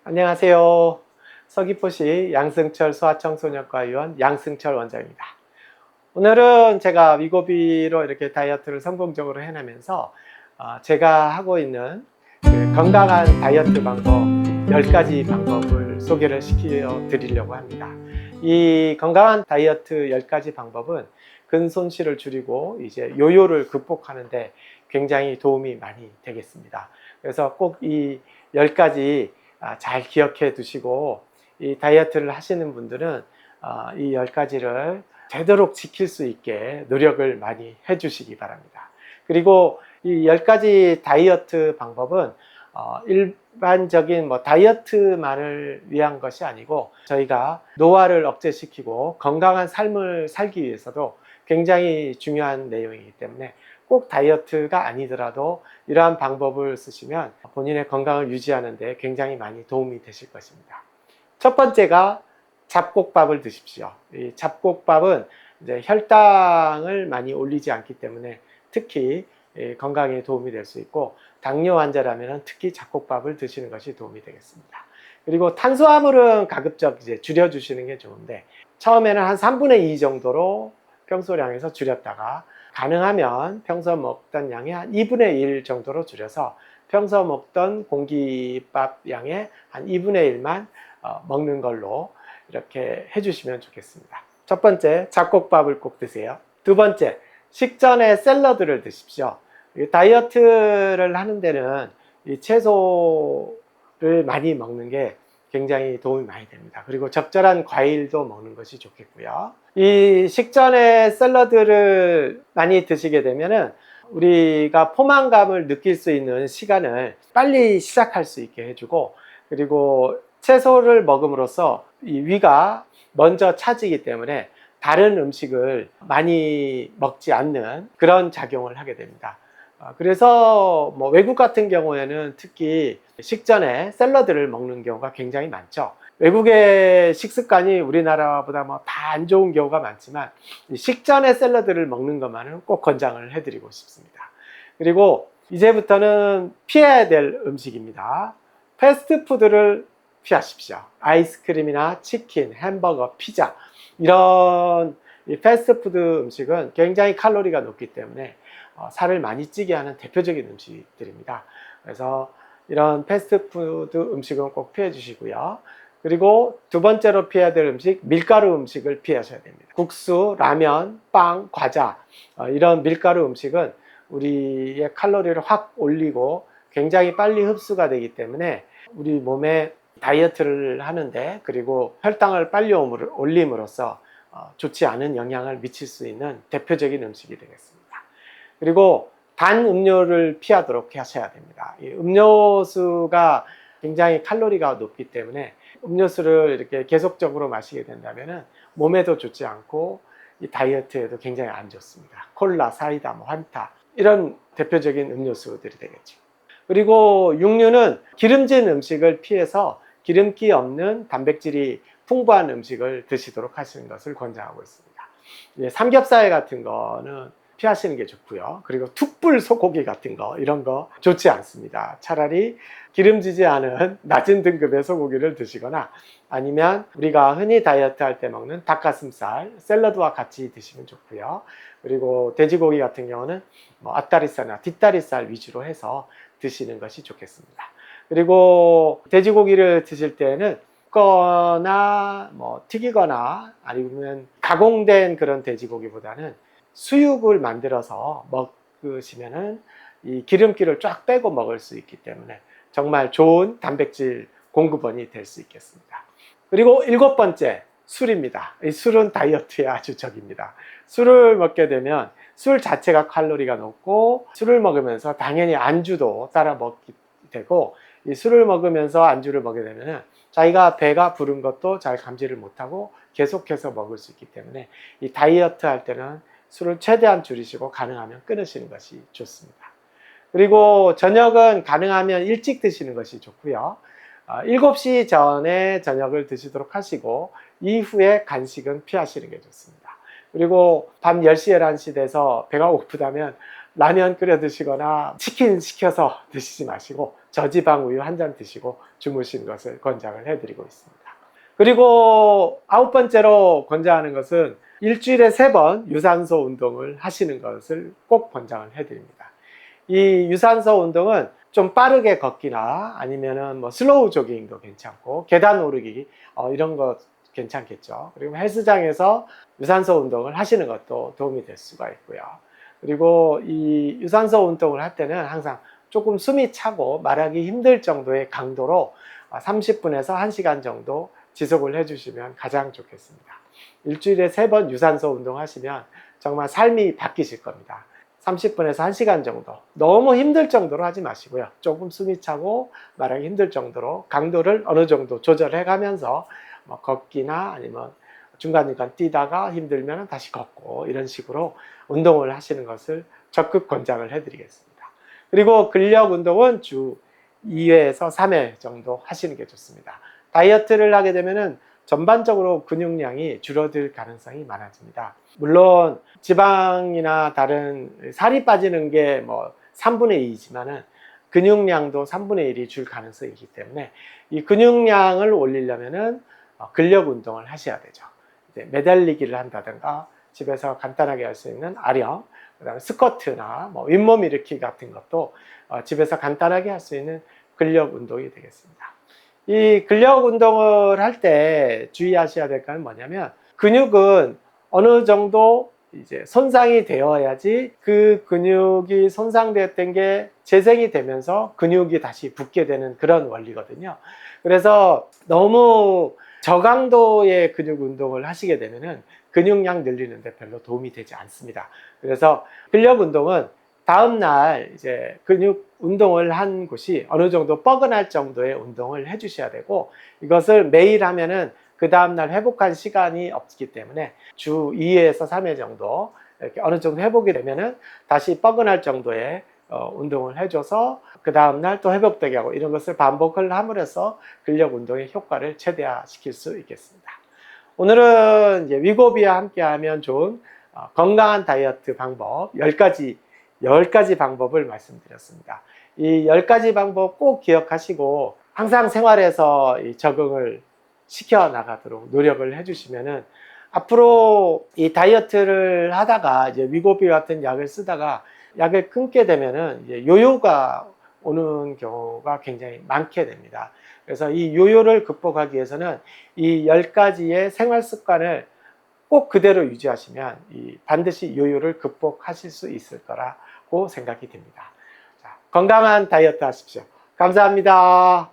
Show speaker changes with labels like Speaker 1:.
Speaker 1: 안녕하세요. 서귀포시 양승철 소아청소년과 의원 양승철 원장입니다. 오늘은 제가 위고비로 이렇게 다이어트를 성공적으로 해내면서 제가 하고 있는 건강한 다이어트 방법 10가지 방법을 소개를 시켜 드리려고 합니다. 이 건강한 다이어트 10가지 방법은 근손실을 줄이고 이제 요요를 극복하는데 굉장히 도움이 많이 되겠습니다. 그래서 꼭 이 10가지 잘 기억해 두시고 이 다이어트를 하시는 분들은 이 10가지를 되도록 지킬 수 있게 노력을 많이 해 주시기 바랍니다. 그리고 이 10가지 다이어트 방법은 일반적인 다이어트만을 위한 것이 아니고 저희가 노화를 억제시키고 건강한 삶을 살기 위해서도 굉장히 중요한 내용이기 때문에 꼭 다이어트가 아니더라도 이러한 방법을 쓰시면 본인의 건강을 유지하는 데 굉장히 많이 도움이 되실 것입니다. 첫 번째가 잡곡밥을 드십시오. 이 잡곡밥은 이제 혈당을 많이 올리지 않기 때문에 특히 건강에 도움이 될 수 있고, 당뇨 환자라면 특히 잡곡밥을 드시는 것이 도움이 되겠습니다. 그리고 탄수화물은 가급적 이제 줄여주시는 게 좋은데, 처음에는 한 3분의 2 정도로 평소량에서 줄였다가 가능하면 평소 먹던 양의 한 2분의 1 정도로 줄여서 평소 먹던 공깃밥 양의 한 2분의 1만 먹는 걸로 이렇게 해주시면 좋겠습니다. 첫 번째, 잡곡밥을 꼭 드세요. 두 번째, 식전에 샐러드를 드십시오. 다이어트를 하는 데는 이 채소를 많이 먹는 게 굉장히 도움이 많이 됩니다. 그리고 적절한 과일도 먹는 것이 좋겠고요. 이 식전에 샐러드를 많이 드시게 되면은 우리가 포만감을 느낄 수 있는 시간을 빨리 시작할 수 있게 해주고, 그리고 채소를 먹음으로써 이 위가 먼저 차지기 때문에 다른 음식을 많이 먹지 않는 그런 작용을 하게 됩니다. 그래서 외국 같은 경우에는 특히 식전에 샐러드를 먹는 경우가 굉장히 많죠. 외국의 식습관이 우리나라보다 다 안 좋은 경우가 많지만 식전에 샐러드를 먹는 것만은 꼭 권장을 해드리고 싶습니다. 그리고 이제부터는 피해야 될 음식입니다. 패스트푸드를 피하십시오. 아이스크림이나 치킨, 햄버거, 피자, 이런 패스트푸드 음식은 굉장히 칼로리가 높기 때문에 살을 많이 찌게 하는 대표적인 음식들입니다. 그래서 이런 패스트푸드 음식은 꼭 피해 주시고요. 그리고 두 번째로 피해야 될 음식, 밀가루 음식을 피하셔야 됩니다. 국수, 라면, 빵, 과자, 이런 밀가루 음식은 우리의 칼로리를 확 올리고 굉장히 빨리 흡수가 되기 때문에 우리 몸에 다이어트를 하는데, 그리고 혈당을 빨리 올림으로써 좋지 않은 영향을 미칠 수 있는 대표적인 음식이 되겠습니다. 그리고 단 음료를 피하도록 하셔야 됩니다. 이 음료수가 굉장히 칼로리가 높기 때문에 음료수를 이렇게 계속적으로 마시게 된다면 몸에도 좋지 않고 이 다이어트에도 굉장히 안 좋습니다. 콜라, 사이다, 환타, 이런 대표적인 음료수들이 되겠죠. 그리고 육류는 기름진 음식을 피해서 기름기 없는 단백질이 풍부한 음식을 드시도록 하시는 것을 권장하고 있습니다. 삼겹살 같은 거는 피하시는 게 좋고요. 그리고 툭불 소고기 같은 거, 이런 거 좋지 않습니다. 차라리 기름지지 않은 낮은 등급의 소고기를 드시거나, 아니면 우리가 흔히 다이어트 할 때 먹는 닭가슴살, 샐러드와 같이 드시면 좋고요. 그리고 돼지고기 같은 경우는 앞다리살이나 뒷다리살 위주로 해서 드시는 것이 좋겠습니다. 그리고 돼지고기를 드실 때는 굽거나 튀기거나 아니면 가공된 그런 돼지고기보다는 수육을 만들어서 먹으시면은 이 기름기를 쫙 빼고 먹을 수 있기 때문에 정말 좋은 단백질 공급원이 될 수 있겠습니다. 그리고 7번째, 술입니다. 이 술은 다이어트에 아주 적입니다. 술을 먹게 되면 술 자체가 칼로리가 높고, 술을 먹으면서 당연히 안주도 따라 먹게 되고, 이 술을 먹으면서 안주를 먹게 되면 자기가 배가 부른 것도 잘 감지를 못하고 계속해서 먹을 수 있기 때문에 이 다이어트 할 때는 술을 최대한 줄이시고 가능하면 끊으시는 것이 좋습니다. 그리고 저녁은 가능하면 일찍 드시는 것이 좋고요. 7시 전에 저녁을 드시도록 하시고 이후에 간식은 피하시는 게 좋습니다. 그리고 밤 10시, 11시 돼서 배가 고프다면 라면 끓여 드시거나 치킨 시켜서 드시지 마시고 저지방 우유 한 잔 드시고 주무시는 것을 권장을 해드리고 있습니다. 그리고 9번째로 권장하는 것은 일주일에 3번 유산소 운동을 하시는 것을 꼭 권장을 해드립니다. 이 유산소 운동은 좀 빠르게 걷기나 아니면은 뭐 슬로우 조깅도 괜찮고 계단 오르기 이런 거 괜찮겠죠. 그리고 헬스장에서 유산소 운동을 하시는 것도 도움이 될 수가 있고요. 그리고 이 유산소 운동을 할 때는 항상 조금 숨이 차고 말하기 힘들 정도의 강도로 30분에서 1시간 정도 지속을 해주시면 가장 좋겠습니다. 일주일에 3번 유산소 운동 하시면 정말 삶이 바뀌실 겁니다. 30분에서 1시간 정도, 너무 힘들 정도로 하지 마시고요. 조금 숨이 차고 말하기 힘들 정도로 강도를 어느 정도 조절해 가면서 뭐 걷기나 아니면 중간중간 뛰다가 힘들면 다시 걷고 이런 식으로 운동을 하시는 것을 적극 권장을 해드리겠습니다. 그리고 근력 운동은 주 2회에서 3회 정도 하시는 게 좋습니다. 다이어트를 하게 되면은 전반적으로 근육량이 줄어들 가능성이 많아집니다. 물론 지방이나 다른 살이 빠지는 게 뭐 3분의 2이지만은 근육량도 3분의 1이 줄 가능성이 있기 때문에 이 근육량을 올리려면은 근력 운동을 하셔야 되죠. 이제 매달리기를 한다든가 집에서 간단하게 할 수 있는 아령, 그다음에 스쿼트나 뭐 윗몸 일으키기 같은 것도 집에서 간단하게 할 수 있는 근력 운동이 되겠습니다. 이 근력 운동을 할 때 주의하셔야 될 건 뭐냐면 근육은 어느 정도 이제 손상이 되어야지 그 근육이 손상되었던 게 재생이 되면서 근육이 다시 붙게 되는 그런 원리거든요. 그래서 너무 저강도의 근육 운동을 하시게 되면은 근육량 늘리는데 별로 도움이 되지 않습니다. 그래서 근력 운동은 다음날 이제 근육 운동을 한 곳이 어느 정도 뻐근할 정도의 운동을 해주셔야 되고, 이것을 매일 하면은 그 다음날 회복할 시간이 없기 때문에 주 2회에서 3회 정도 이렇게 어느 정도 회복이 되면은 다시 뻐근할 정도의 운동을 해줘서 그 다음날 또 회복되게 하고, 이런 것을 반복을 함으로써 근력 운동의 효과를 최대화시킬 수 있겠습니다. 오늘은 이제 위고비와 함께 하면 좋은 건강한 다이어트 방법 10가지 방법을 말씀드렸습니다. 이 10가지 방법 꼭 기억하시고 항상 생활에서 적응을 시켜 나가도록 노력을 해주시면은 앞으로 이 다이어트를 하다가 이제 위고비 같은 약을 쓰다가 약을 끊게 되면은 이제 요요가 오는 경우가 굉장히 많게 됩니다. 그래서 이 요요를 극복하기 위해서는 이 10가지의 생활 습관을 꼭 그대로 유지하시면 반드시 요요를 극복하실 수 있을 거라고 생각이 됩니다. 자, 건강한 다이어트 하십시오. 감사합니다.